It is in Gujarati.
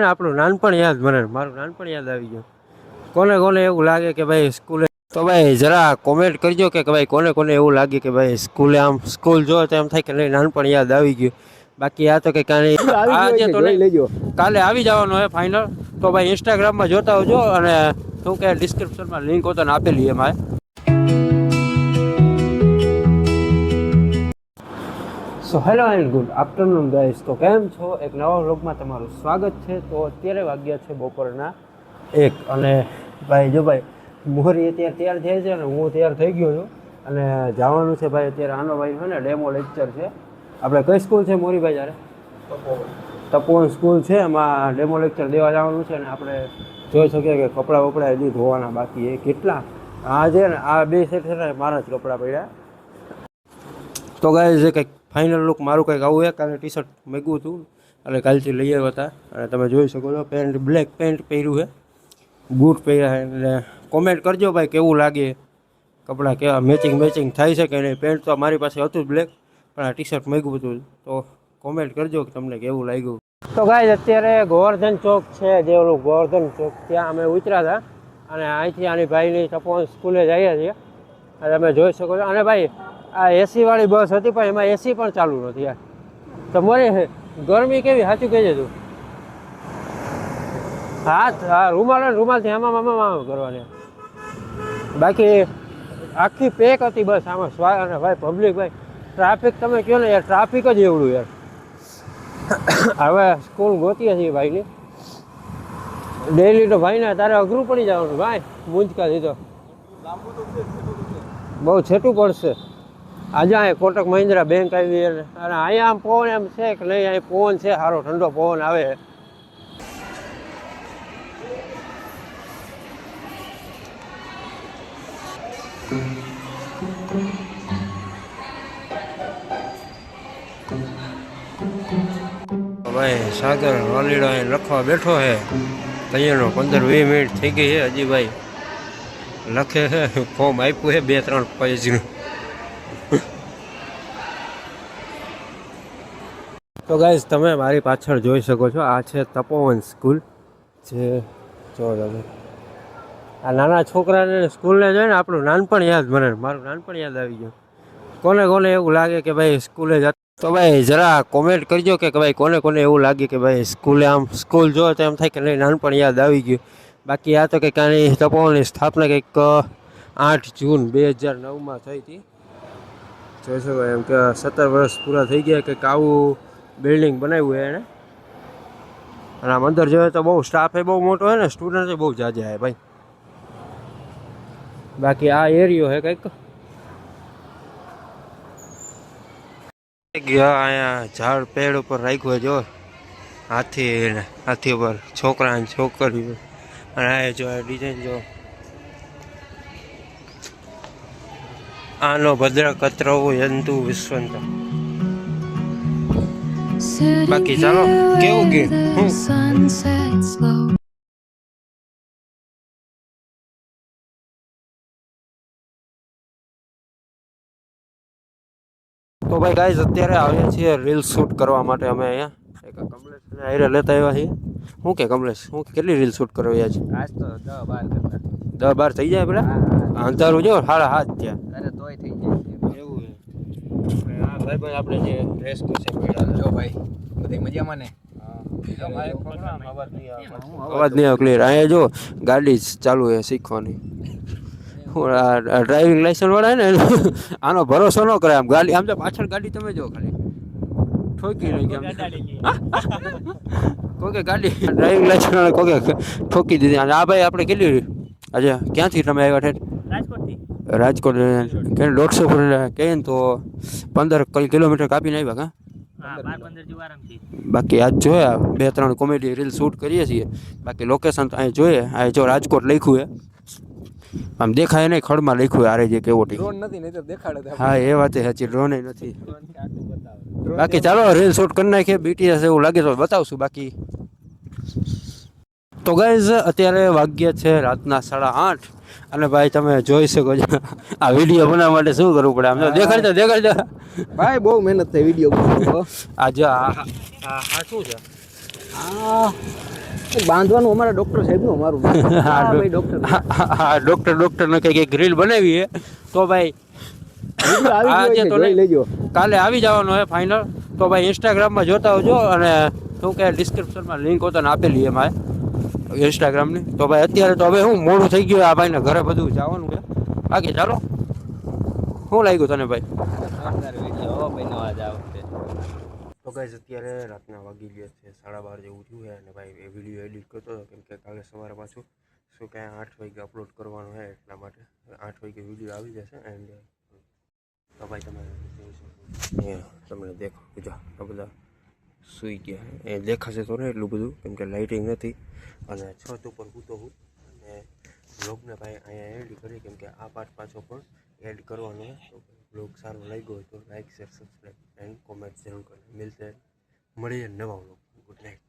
આપણું નાનપણ યાદ મને મારું નાનપણ યાદ આવી ગયું. કોને કોને એવું લાગે કે ભાઈ સ્કૂલે તો ભાઈ જરા કોમેન્ટ કરજો કે ભાઈ કોને કોને એવું લાગે કે ભાઈ સ્કૂલે આમ સ્કૂલ જો તો એમ થાય કે નહીં નાનપણ યાદ આવી ગયું. બાકી આ તો કંઈ કાંઈ આજે તો નહીં લેજો, કાલે આવી જવાનું હે ફાઇનલ. તો ભાઈ ઇન્સ્ટાગ્રામમાં જોતા હોજો અને શું કે ડિસ્ક્રિપ્શનમાં લિંક હોતો ને આપેલી એમાં. So hello and good afternoon guys. તો કેમ છો? એક નવા વ્લોગમાં તમારું સ્વાગત છે. તો અત્યારે વાગ્યા છે બપોરના 1 અને ભાઈ જો ભાઈ મોરી અત્યારે તૈયાર થાય છે અને હું તૈયાર થઈ ગયો છું અને જવાનું છે ભાઈ. અત્યારે આનો ભાઈ છે ને ડેમો લેક્ચર છે. આપણે કઈ સ્કૂલ છે મોરીભાઈ? જ્યારે તપોવન સ્કૂલ છે, એમાં ડેમો લેક્ચર દેવા જવાનું છે. અને આપણે જોઈ શકીએ કે કપડાં વપડા હજી ધોવાના બાકી એ કેટલા. આ છે ને આ બે સેટ છે ને મારા જ કપડાં પડ્યા. તો ગાઈસ જે કંઈક ફાઇનલ લુક મારું કંઈક આવું છે. કાલે ટી શર્ટ મેગવું હતું એટલે કાલથી લઈ આવ્યા હતા અને તમે જોઈ શકો છો પેન્ટ બ્લેક પેન્ટ પહેર્યું છે, બૂટ પહેર્યા છે. એટલે કોમેન્ટ કરજો ભાઈ કેવું લાગે, કપડાં કેવા મેચિંગ થાય છે કે નહીં. પેન્ટ તો મારી પાસે હતું જ બ્લેક, પણ આ ટી શર્ટ મેગવું હતું. તો કોમેન્ટ કરજો કે તમને કેવું લાગ્યું. તો ગાઈસ અત્યારે ગોવર્ધન ચોક છે, જે ઓલું ગોવર્ધન ચોક ત્યાં અમે ઉતર્યા હતા અને અહીંથી આની ભાઈની તપોવન સ્કૂલે જઈએ છીએ. તમે જોઈ શકો છો. અને ભાઈ આ એસીવાળી બસ હતી પણ એમાં એસી પણ ચાલુ નથી યાર. તમારે ગરમી કેવી સાચું કહેજે તું. હા રૂમાલથી આમાં કરવાની. બાકી આખી પેક હતી બસ આમાં અને ભાઈ પબ્લિક ભાઈ ટ્રાફિક તમે કહો ને યાર, ટ્રાફિક જ એવડું યાર. હવે સ્કૂલ ગોતીએ છીએ ભાઈની. ડેલી તો ભાઈને તારે અઘરું પડી જવાનું ભાઈ. મૂંઝકા દીધો બહુ છેટું પડશે. આજે અહીં કોટક મહિન્દ્રા બેંક આવી અને અહીંયા આમ પવન એમ છે કે નહીં, અહીં પવન છે સારો ઠંડો પવન આવે. ભાઈ સાગર વાલીડો અહીં લખવા બેઠો છે. તૈયારનો 15-20 મિનિટ થઈ ગઈ છે. હજી ભાઈ લખે છે, ફોર્મ આપ્યું છે 2-3 પેજનું. તો ગાઈઝ તમે મારી પાછળ જોઈ શકો છો, આ છે તપોવન સ્કૂલ. જે જો તમે આ નાના છોકરાને સ્કૂલને જોઈને આપણું નાનપણ યાદ મને મારું નાનપણ યાદ આવી ગયું. કોને કોને એવું લાગે કે ભાઈ સ્કૂલે જતા તો ભાઈ જરા કોમેન્ટ કરજો કે ભાઈ કોને કોને એવું લાગે કે ભાઈ સ્કૂલે આમ સ્કૂલ જો તો એમ થાય કે નહીં નાનપણ યાદ આવી ગયું. બાકી આ તો કંઈક આની તપોવનની સ્થાપના કંઈક 8 જૂન 2009માં થઈ હતી. જોઈ શકો એમ કે 17 વર્ષ પૂરા થઈ ગયા. કંઈક આવું બિલ્ડિંગ બનાવ્યું છે એણે. અને આમ અંદર જોઈએ તો બહુ સ્ટાફ એ બહુ મોટો હોય ને, સ્ટુડન્ટ બહુ જાજા છે ભાઈ. બાકી આ એરિયો છે કંઈક અહીંયા ઝાડ પેડ ઉપર રાખ્યું જો હાથી ઉપર છોકરા અને છોકરીઓ. અને આ જો ડિઝાઇન જો આનો ભદ્ર કતરો યંતુ વિશ્વંત. બાકી ચાલો કેવું કે તો ભાઈ ગાઈઝ અત્યારે આવ્યા છીએ રીલ શૂટ કરવા માટે. અમે અહીંયા એક કમલેશને આયરે લેતા આવ્યા છીએ. શું કે કમલેશ, શું કેટલી રીલ શૂટ કરવા આવ્યા છે? આજ તો 10-12 થઈ જાય પેલા અંધારું જો 7:30 ત્યાં તોય થઈ જાય એવું છે. હા ભાઈ આપણે જે ડ્રેસ છે જો ભાઈ બધી મજામાં ને? અવાજ નહીં આવે ક્લિયર. અહીંયા જો ગાડી ચાલુ છે શીખવાની. ડ્રાઇવિંગ લાઇસન્સ વાળા ને આનો ભરોસો ન કરે. આમ ગાડી આમ તો પાછળ ગાડી તમે જો ખાલી ઠોકી રહી ગયા. કોકે ગાડી ડ્રાઇવિંગ લાઇસન્સ વાળા કોકે ઠોકી દીધી. અને આ ભાઈ આપણે કેટલી આજે ક્યાંથી તમે આવ્યા છે? રાજકોટ. કે 150 પર કહે ને તો 15 કિલોમીટર કાપીને આવ્યા કા? બાકી આજ જોયા 2-3 કોમેડી રીલ શૂટ કરીએ છીએ. બાકી લોકેશન તો અહીં જોઈએ. અહીં જો રાજકોટ લખ્યું છે, આમ દેખાય નહીં, ખડમાં લખ્યું આરે જે કેવો દેખાડે. હા એ વાત સાચી, ડ્રોન નથી. બાકી ચાલો રીલ શૂટ કરી નાખીએ. બીટીએસ એવું લાગે તો બતાવશું. બાકી તો ગાઈઝ અત્યારે વાગ્યા છે રાતના 8:30 અને ભાઈ તમે જોઈ શકો છો આ વિડીયો બનાવવા માટે શું કરવું પડે. આમ દેખાડજો ભાઈ બહુ મહેનત થઈ વિડીયો બનાવવા. આજે આ શું છે? બાંધવાનું અમારા ડોક્ટર સાહેબનું અમારું હા ભાઈ ડોક્ટર ડોક્ટરને કંઈક ગ્રીલ બનાવી છે તો ભાઈ આજે તો જોઈ લેજો કાલે આવી જવાનું છે ફાઇનલ. તો ભાઈ ઇન્સ્ટાગ્રામમાં જોતા હોજો અને શું કે ડિસ્ક્રિપ્શનમાં લિંક હોતાને આપેલી છે મારે ઇન્સ્ટાગ્રામની. તો ભાઈ અત્યારે તો હવે હું મોડું થઈ ગયું આ ભાઈને ઘરે બધું જવાનું છે. બાકી ચાલો શું લાગ્યું તને ભાઈ? તો ગાઈસ અત્યારે રાતના વાગી ગયા છે 12:30 જેવું થયું છે અને ભાઈ એ વિડીયો એડિટ કરતો હતો કેમ કે કાલે સવારે પાછું શું કે 8 વાગે અપલોડ કરવાનું છે એટલા માટે 8 વાગે વિડીયો આવી જશે. એન્ડ તો ભાઈ તમે તમને દેખો બીજા આ બધા સૂઈ ગયા એ દેખાશે તો ને એટલું બધું કેમ કે લાઇટિંગ નથી અને છત ઉપર સૂતો હું અને બ્લોગને ભાઈ અહીંયા એડ કરી કેમ કે આ પાર્ટ પાછો પણ એડ કરવાનો છે. તો બ્લોગ સારો લાગ્યો હોય તો like share subscribe and comment જરૂર કરો. મળીએ નવા બ્લોગ. Good night.